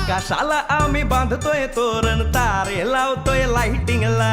आकाशाला आम्ही बांधतोय तोरण, तारे लावतोय लाइटिंगला.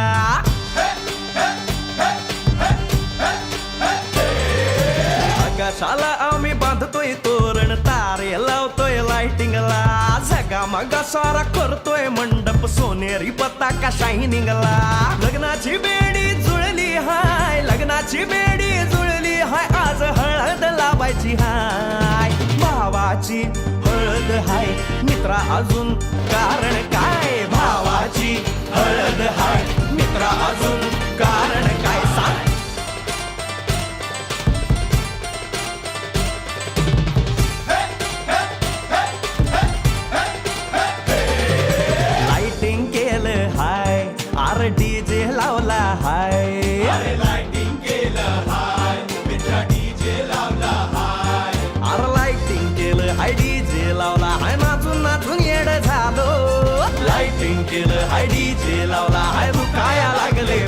आकाशाला आम्ही बांधतोय तोरण, तारे लावतोय लाइटिंगला. झगामगा सारा करतोय मंडप, सोनेरी पताका शायनिंगला. लग्नाची बेडी जुळली हाय, लग्नाची बेडी जुळली हाय. आज हळद लावायची हाय, भावाची हळद हाय. मित्रा अजून कारण काय, भावाची हळद हाय. मित्रा अजून कारण काय सांग. लाइटिंग केलं हाय, आर डीजे लावला हाय. लाइटिंग केलं हाय, मित्रा डीजे लावला हाय. अरे लाइटिंग केलं हाय, डीजे लावला हाय. नाचून नाचून येड झालो. लाइटिंग केलं हाय, डीजे लावला हाय. रुकाया लागले